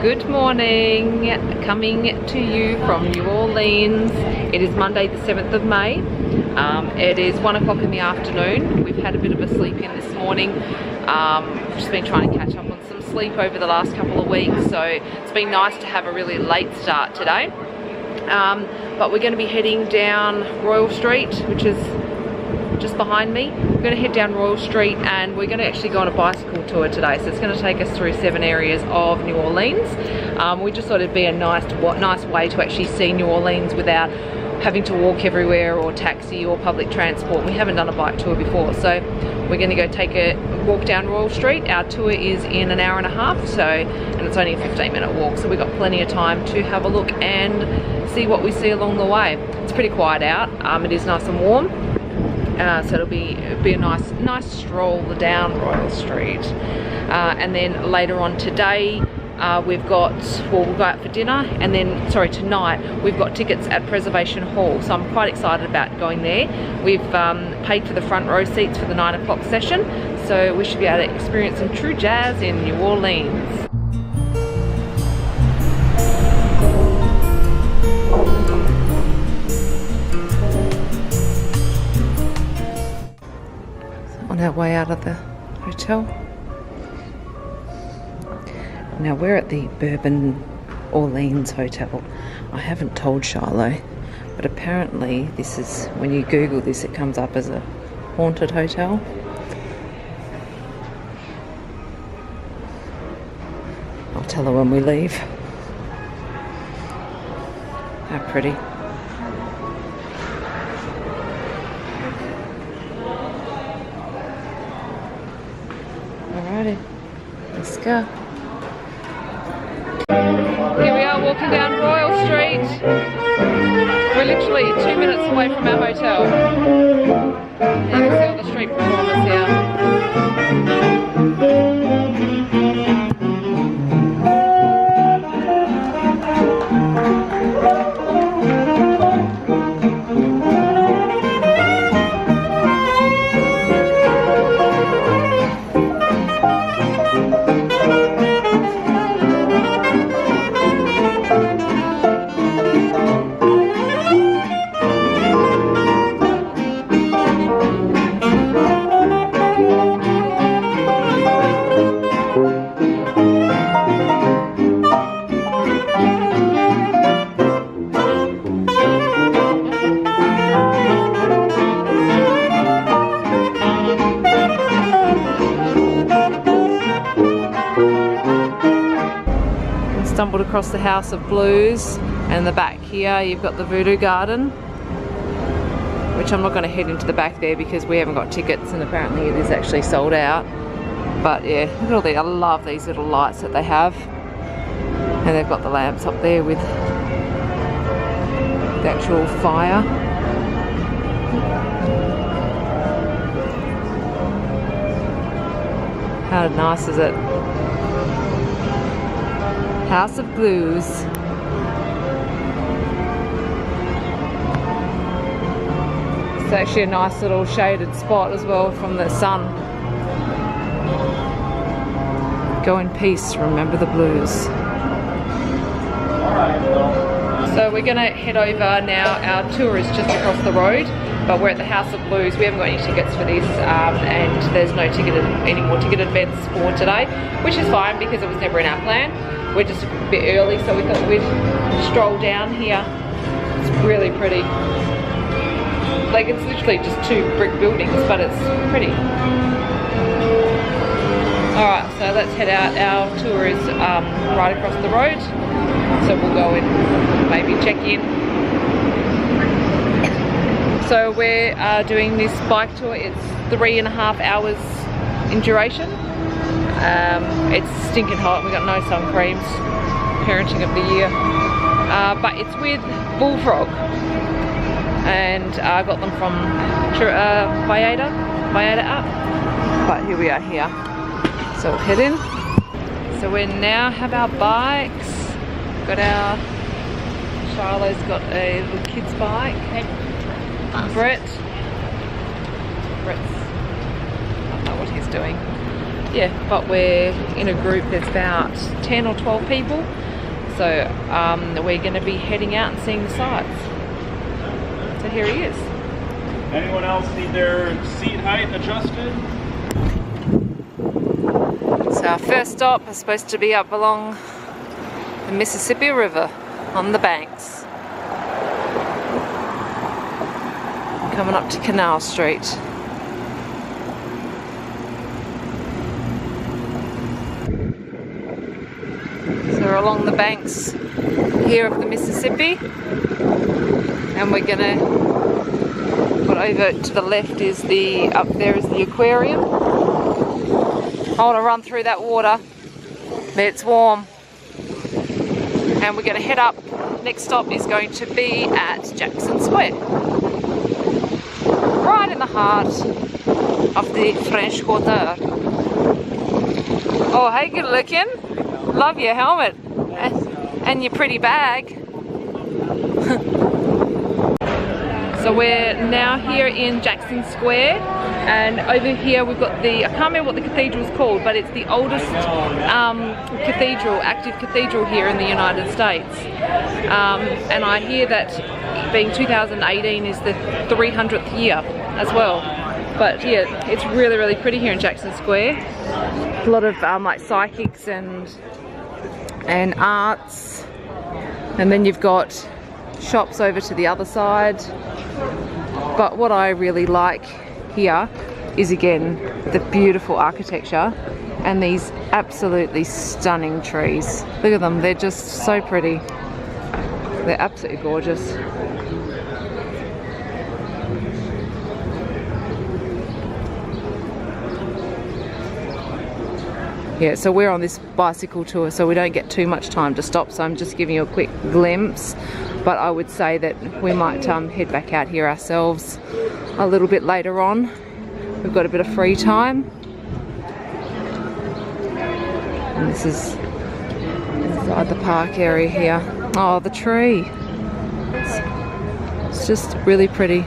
Good morning, coming to you from New Orleans. It is Monday the 7th of May. It is 1 o'clock in the afternoon. We've had a bit of a sleep in this morning. Just been trying to catch up on some sleep over the last couple of weeks, so it's been nice to have a really late start today. But we're going to be heading down Royal Street, which is just behind me. We're going to head down Royal Street and we're going to actually go on a bicycle tour today. So it's going to take us through 7 areas of New Orleans. We just thought it'd be a nice way to actually see New Orleans without having to walk everywhere or taxi or public transport. We haven't done a bike tour before, so we're going to go take a walk down Royal Street. Our tour is in an hour and a half, and it's only a 15-minute walk, so we've got plenty of time to have a look and see what we see along the way. It's pretty quiet out. It is nice and warm. So it'll be a nice stroll down Royal Street. And then later on today, we'll go out for dinner, and then, tonight, we've got tickets at Preservation Hall. So I'm quite excited about going there. We've paid for the front row seats for the 9 o'clock session, so we should be able to experience some true jazz in New Orleans. On our way out of the hotel. Now we're at the Bourbon Orleans Hotel. I haven't told Shiloh, but apparently this is, when you Google this, it comes up as a haunted hotel. I'll tell her when we leave. How pretty. Alrighty, let's go. Here we are walking down Royal Street. We're literally 2 minutes away from our hotel. You can see all the street performers here. Stumbled across the House of Blues, and in the back here you've got the Voodoo Garden, which I'm not going to head into the back there because we haven't got tickets and apparently it is actually sold out. But yeah, look at all I love these little lights that they have, and they've got the lamps up there with the actual fire. How nice is it? House of Blues. It's actually a nice little shaded spot as well from the sun. Go in peace, remember the blues. So we're gonna head over now. Our tour is just across the road, but we're at the House of Blues. We haven't got any tickets for this, and there's no any more ticket events for today, which is fine because it was never in our plan. We're just a bit early, so we thought we'd stroll down here. It's really pretty. Like, it's literally just 2 brick buildings, but it's pretty. Alright, so let's head out. Our tour is right across the road, so we'll go and maybe check in. So we're doing this bike tour. It's 3.5 hours in duration. It's stinking hot. We got no sun creams. Parenting of the year. But it's with Bullfrog, and I got them from Valletta up. But here we are here. So we'll head in. So we now have our bikes. Got our Shiloh's got a little kid's bike. Brett's, I don't know what he's doing. yeah, but we're in a group, there's about 10 or 12 people. So we're going to be heading out and seeing the sights. So here he is. Anyone else need their seat height adjusted? So our first stop is supposed to be up along the Mississippi River on the banks. Coming up to Canal Street. So we're along the banks here of the Mississippi, and we're gonna, what over to the left is the, up there is the aquarium. I want to run through that water, but it's warm. And we're going to head up, next stop is going to be at Jackson Square. Right in the heart of the French Quarter. Oh, hey, good looking. Love your helmet and your pretty bag. So we're now here in Jackson Square, and over here we've got the, I can't remember what the cathedral is called, but it's the oldest cathedral, active cathedral here in the United States. And I hear that being 2018 is the 300th year as well. But yeah, it's really, really pretty here in Jackson Square. A lot of like psychics and arts, and then you've got shops over to the other side. But what I really like here is, again, the beautiful architecture and these absolutely stunning trees. Look at them, they're just so pretty. They're absolutely gorgeous. Yeah, so we're on this bicycle tour, so we don't get too much time to stop, so I'm just giving you a quick glimpse. But I would say that we might head back out here ourselves a little bit later on. We've got a bit of free time. And this is inside the park area here. Oh, the tree. It's just really pretty.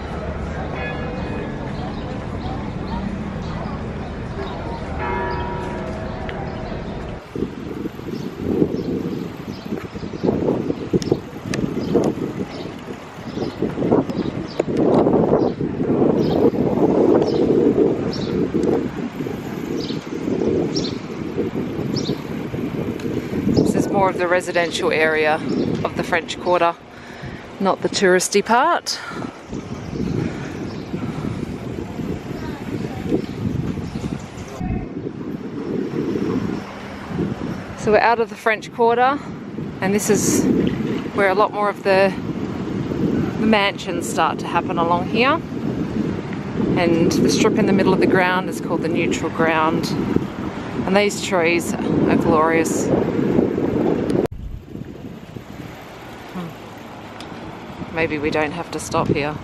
More of the residential area of the French Quarter, not the touristy part. So we're out of the French Quarter, and this is where a lot more of the mansions start to happen along here. And the strip in the middle of the ground is called the neutral ground. And these trees are glorious. Maybe we don't have to stop here.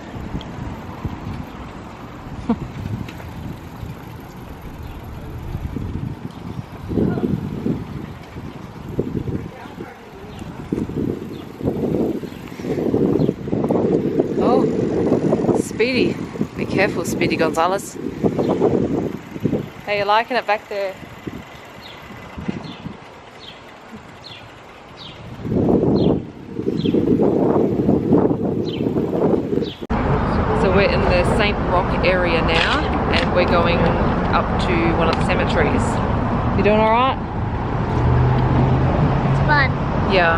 Oh, Speedy. Be careful, Speedy Gonzalez. How you liking it back there? We're in the St. Roch area now, and we're going up to one of the cemeteries. You doing alright? It's fun. Yeah.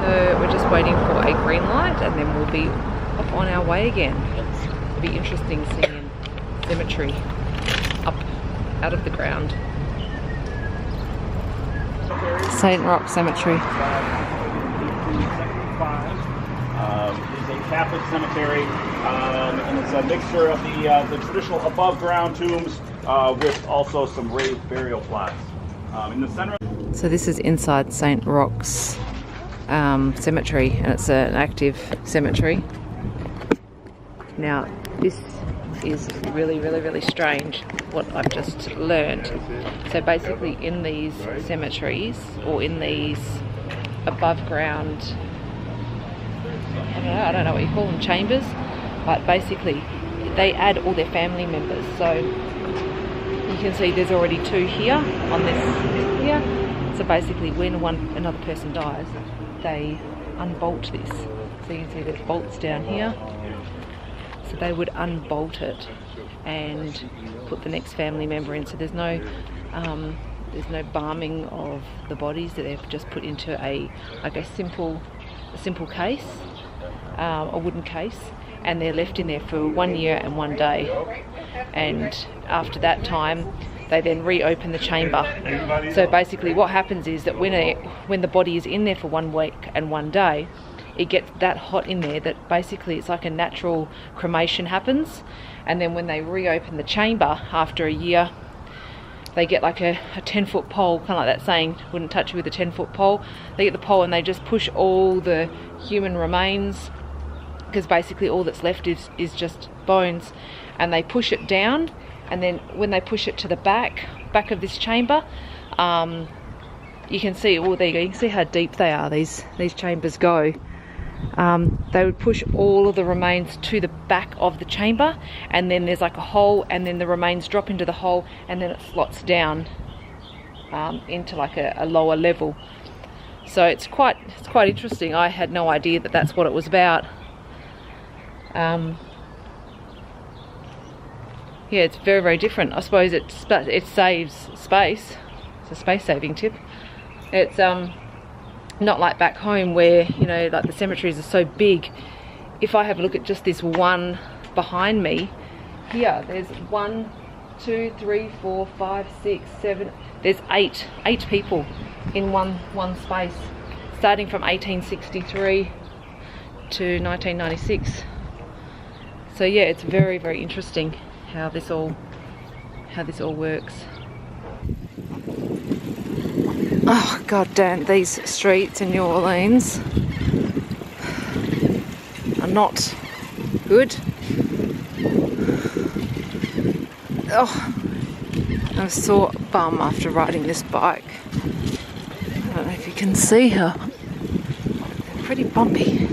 So we're just waiting for a green light, and then we'll be off on our way again. It'll be interesting seeing cemetery up out of the ground. St. Roch Cemetery. It's a Catholic cemetery, and it's a mixture of the traditional above-ground tombs with also some raised burial plots. In the center. So this is inside St. Roch's cemetery, and it's an active cemetery. Now, this is really, really, really strange what I've just learned. So basically, in these cemeteries, or in these above-ground, I don't know what you call them, chambers, but basically they add all their family members. So can see there's already 2 here on this here. So basically when another person dies, they unbolt this. So you can see there's bolts down here. So they would unbolt it and put the next family member in. So there's no balming of the bodies, that they've just put into a simple case, a wooden case, and they're left in there for 1 year and 1 day. And after that time, they then reopen the chamber. So basically what happens is that when the body is in there for 1 week and 1 day, it gets that hot in there that basically it's like a natural cremation happens. And then when they reopen the chamber after a year, they get like a 10-foot pole, kind of like that saying, wouldn't touch you with a 10-foot pole. They get the pole and they just push all the human remains, because basically all that's left is just bones, and they push it down. And then when they push it to the back of this chamber, you can see, oh, there you go, you can see how deep they are, these chambers go. They would push all of the remains to the back of the chamber, and then there's like a hole, and then the remains drop into the hole, and then it slots down into like a lower level. So it's quite interesting. I had no idea that that's what it was about. Yeah, it's very, very different. I suppose it saves space. It's a space saving tip. It's not like back home where, you know, like the cemeteries are so big. If I have a look at just this one behind me, here there's 1, 2, 3, 4, 5, 6, 7. There's eight people in one space, starting from 1863 to 1996. So yeah, it's very, very interesting how this all works. Oh god damn, these streets in New Orleans are not good. Oh, I'm a sore bum after riding this bike. I don't know if you can see her. They're pretty bumpy.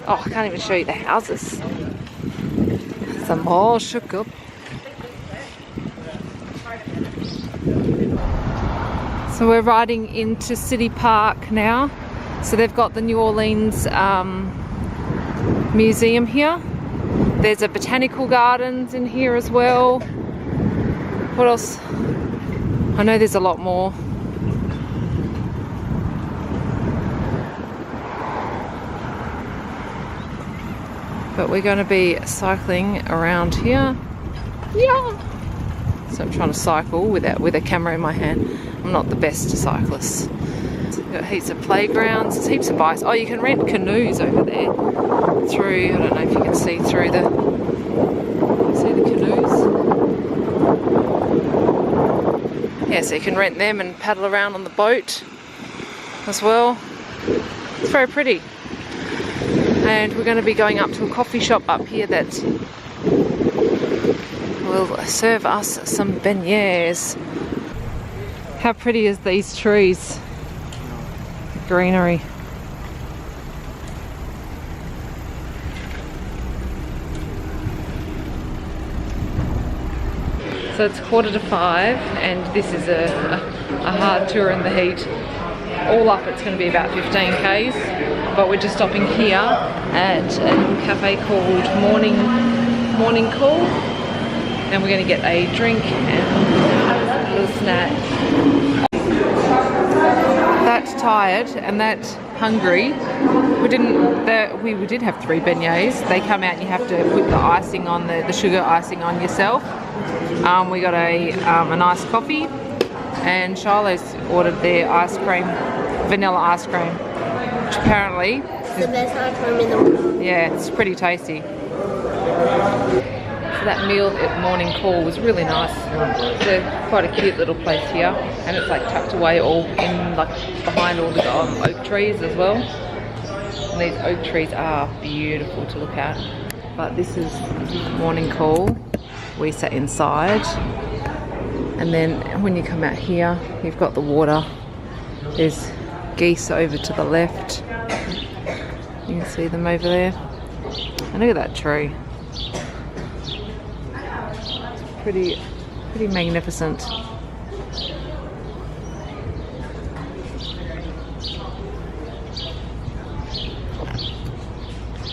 Oh, I can't even show you the houses. I'm all shook up. So we're riding into City Park now. So they've got the New Orleans museum here. There's a botanical gardens in here as well. What else? I know there's a lot more. But we're going to be cycling around here. Yeah. So I'm trying to cycle with a camera in my hand. I'm not the best cyclist. So we've got heaps of playgrounds, there's heaps of bikes. Oh, you can rent canoes over there. Through, I don't know if you can see through the canoes. Yeah, so you can rent them and paddle around on the boat as well. It's very pretty. And we're going to be going up to a coffee shop up here that will serve us some beignets. How pretty is these trees? The greenery. So it's 4:45 and this is a hard tour in the heat. All up it's going to be about 15 k's, but we're just stopping here at a cafe called Morning Call, and we're going to get a drink and a little snack. That tired and that hungry. We did have 3 beignets. They come out and you have to put the icing on, the sugar icing on yourself. We got a nice coffee, and Charlotte's ordered their ice cream, vanilla ice cream, which apparently the best ice cream in the world. Yeah, it's pretty tasty. So that meal at Morning Call was really nice. It's quite a cute little place here, and it's like tucked away all in, like behind all the oak trees as well. And these oak trees are beautiful to look at. But this is Morning Call. We sat inside, and then when you come out here, you've got the water. There's geese over to the left. You can see them over there. And look at that tree. It's Pretty magnificent.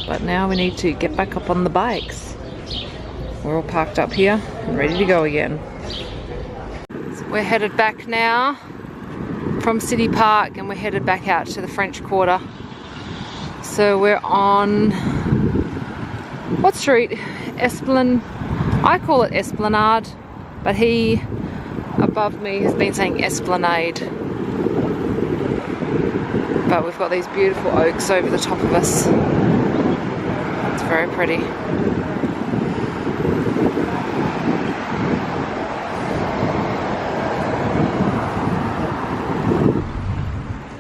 But now we need to get back up on the bikes. We're all parked up here and ready to go again. So we're headed back now from City Park and we're headed back out to the French Quarter. So we're on, what street? I call it Esplanade, but he above me has been saying Esplanade. But we've got these beautiful oaks over the top of us. It's very pretty.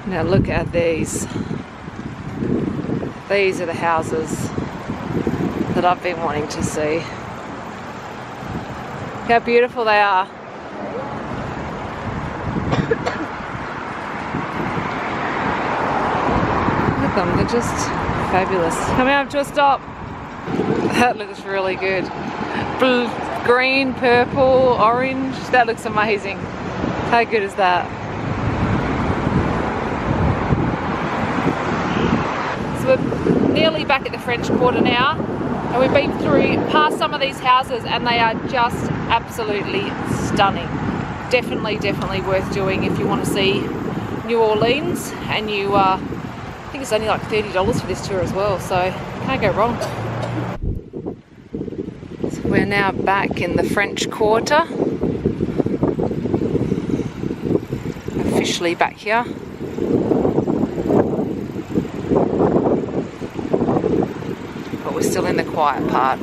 Now look at these. These are the houses that I've been wanting to see. How beautiful they are. Look at them, they're just fabulous. Coming up to a stop. That looks really good. Blue, green, purple, orange. That looks amazing. How good is that? So we're nearly back at the French Quarter now, and we've been past some of these houses and they are just absolutely stunning. Definitely worth doing if you want to see New Orleans, and you I think it's only like $30 for this tour as well, so can't go wrong. So we're now back in the French Quarter, officially back here. But we're still in the quiet part.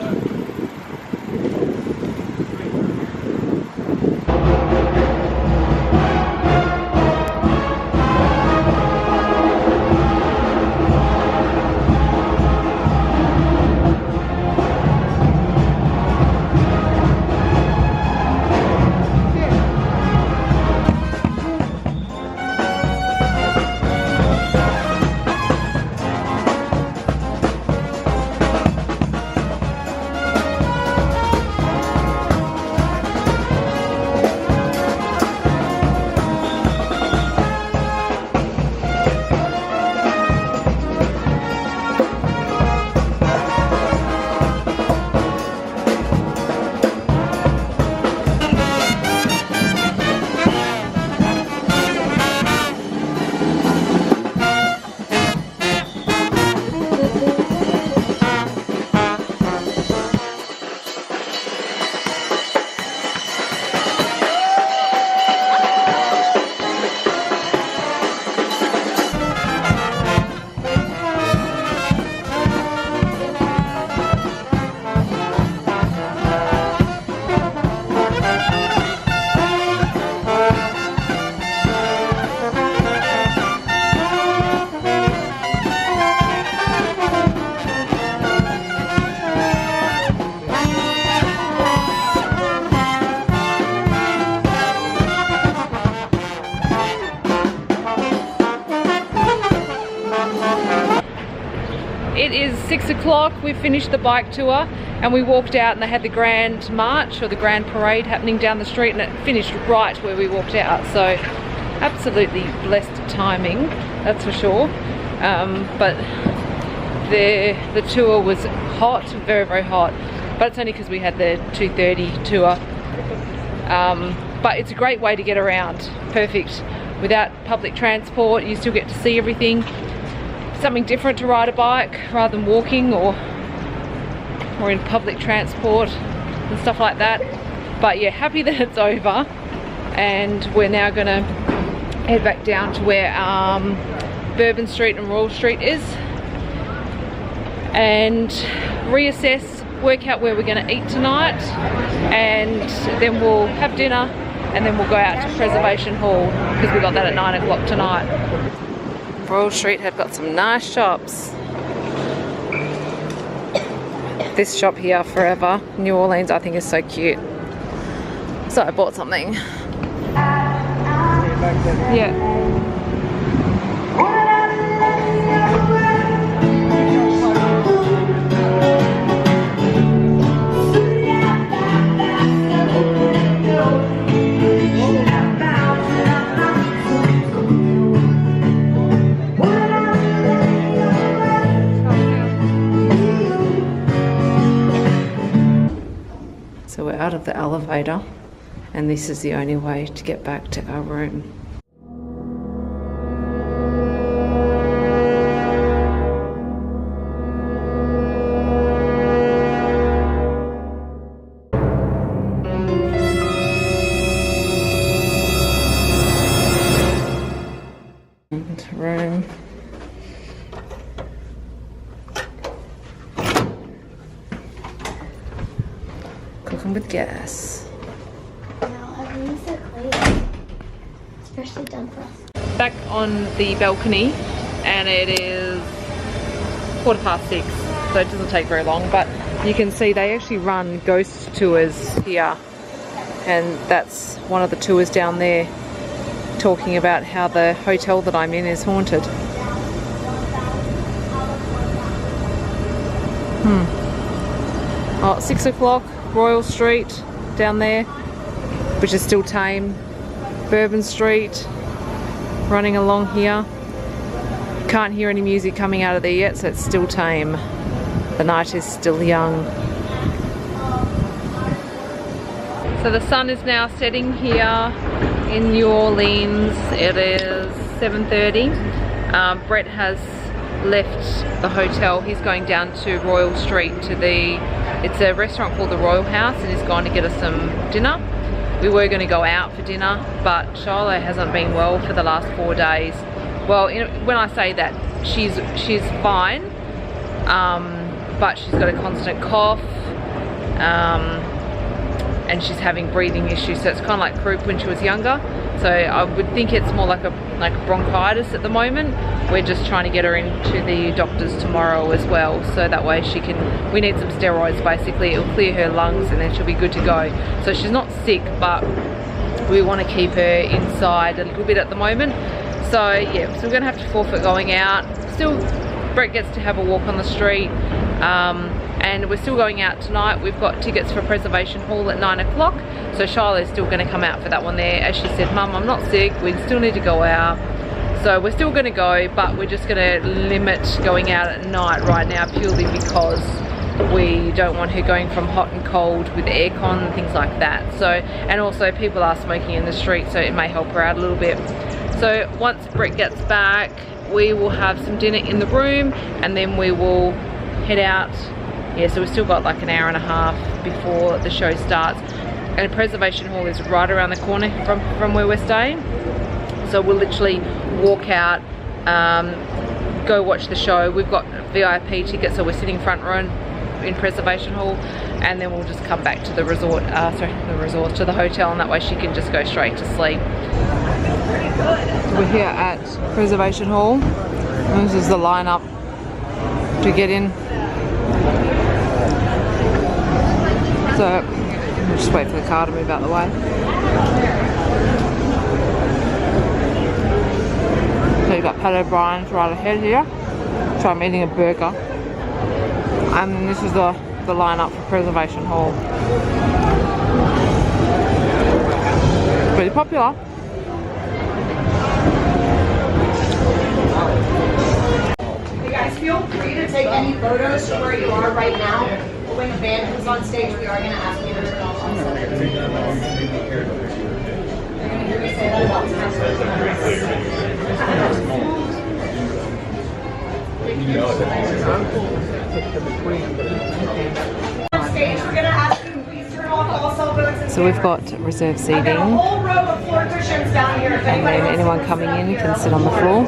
It is 6 o'clock, we've finished the bike tour and we walked out and they had the grand march or the grand parade happening down the street, and it finished right where we walked out. So absolutely blessed timing, that's for sure. But the tour was hot, very hot, but it's only because we had the 2:30 tour. But it's a great way to get around, perfect. Without public transport, you still get to see everything. Something different to ride a bike rather than walking or in public transport and stuff like that. But yeah, happy that it's over, and we're now gonna head back down to where Bourbon Street and Royal Street is and reassess, work out where we're gonna eat tonight, and then we'll have dinner, and then we'll go out to Preservation Hall because we got that at 9 o'clock tonight. Royal Street have got some nice shops. This shop here, Forever New Orleans, I think is so cute. So I bought something. Yeah. the elevator, and this is the only way to get back to our room. Room. Cooking with gas. Now everything's so clean. Especially done for us. Back on the balcony, and it is 6:15, so it doesn't take very long, but you can see they actually run ghost tours here, and that's one of the tours down there, talking about how the hotel that I'm in is haunted. Oh, 6 o'clock, Royal Street down there, which is still tame. Bourbon Street, running along here. Can't hear any music coming out of there yet, so it's still tame. The night is still young. So the sun is now setting here in New Orleans. It is 7:30. Brett has left the hotel. He's going down to Royal Street to it's a restaurant called the Royal House, and he's going to get us some dinner. We were going to go out for dinner, but Shiloh hasn't been well for the last 4 days. Well, when I say that, she's fine, but she's got a constant cough, and she's having breathing issues, so it's kind of like croup when she was younger. So I would think it's more like a bronchitis at the moment. We're just trying to get her into the doctors tomorrow as well, so that way we need some steroids basically. It'll clear her lungs and then she'll be good to go. So she's not sick, but we want to keep her inside a little bit at the moment. So yeah, so we're gonna have to forfeit going out. Still, Brett gets to have a walk on the street. And we're still going out tonight. We've got tickets for Preservation Hall at 9 o'clock. So Shiloh's still going to come out for that one there. As she said, Mum, I'm not sick. We still need to go out. So we're still going to go, but we're just going to limit going out at night right now, purely because we don't want her going from hot and cold with aircon and things like that. So, and also people are smoking in the street, so it may help her out a little bit. So once Brett gets back, we will have some dinner in the room, and then we will head out. Yeah, so we've still got like an hour and a half before the show starts. And Preservation Hall is right around the corner from where we're staying. So we'll literally walk out, go watch the show. We've got VIP tickets, so we're sitting front row in Preservation Hall, and then we'll just come back to the resort, to the hotel, and that way she can just go straight to sleep. We're here at Preservation Hall, and this is the lineup to get in. So we'll just wait for the car to move out of the way. So you've got Pat O'Brien's right ahead here. So I'm eating a burger. And this is the lineup for Preservation Hall. Pretty popular. You guys feel free to take any photos from where you are right now. When the band comes on stage, we are going to ask you to turn off on They're going to hear me say that about on stage, we're going to ask you to please turn off all cell phones. So we've got reserved seating. I've got a whole row of floor cushions down here. And then anyone coming in can sit on the floor.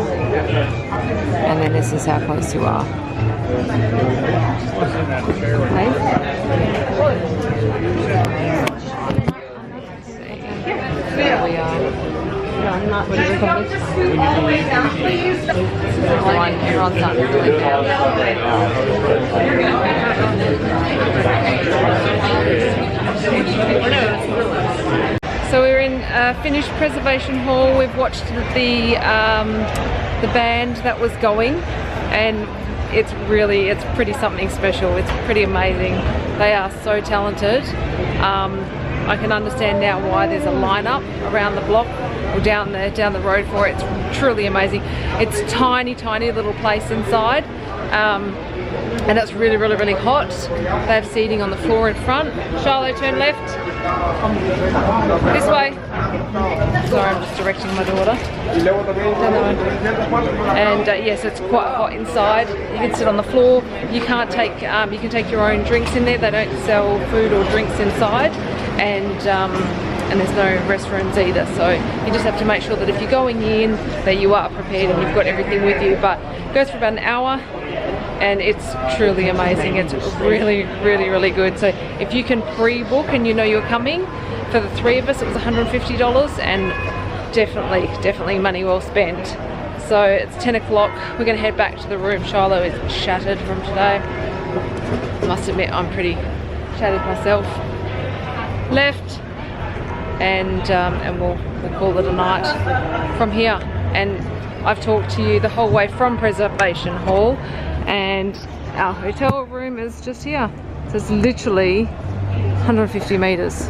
And then this is how close you are. Okay. There we are. What do we call this? Everyone's starting to leave now. So we're in finished Preservation Hall. We've watched the band that was going, and it's pretty something special. It's pretty amazing. They are so talented. I can understand now why there's a lineup around the block or down the road for it. It's truly amazing. It's tiny little place inside, and it's really, really, really hot. They have seating on the floor in front. Charlotte, turn left. This way. Sorry, I'm just directing my daughter. And yes, it's quite hot inside. You can sit on the floor. You can't take, you can take your own drinks in there. They don't sell food or drinks inside, and there's no restrooms either. So you just have to make sure that if you're going in, that you are prepared and you've got everything with you. But it goes for about an hour, and it's truly amazing. It's really, really, really good. So if you can pre-book and you know you're coming, for the 3 of us it was $150, and definitely money well spent. So it's 10 o'clock. We're going to head back to the room. Shiloh is shattered from today. I must admit, I'm pretty shattered myself. Left, and we'll call it a night from here. And I've talked to you the whole way from Preservation Hall, and our hotel room is just here. So it's literally 150 meters.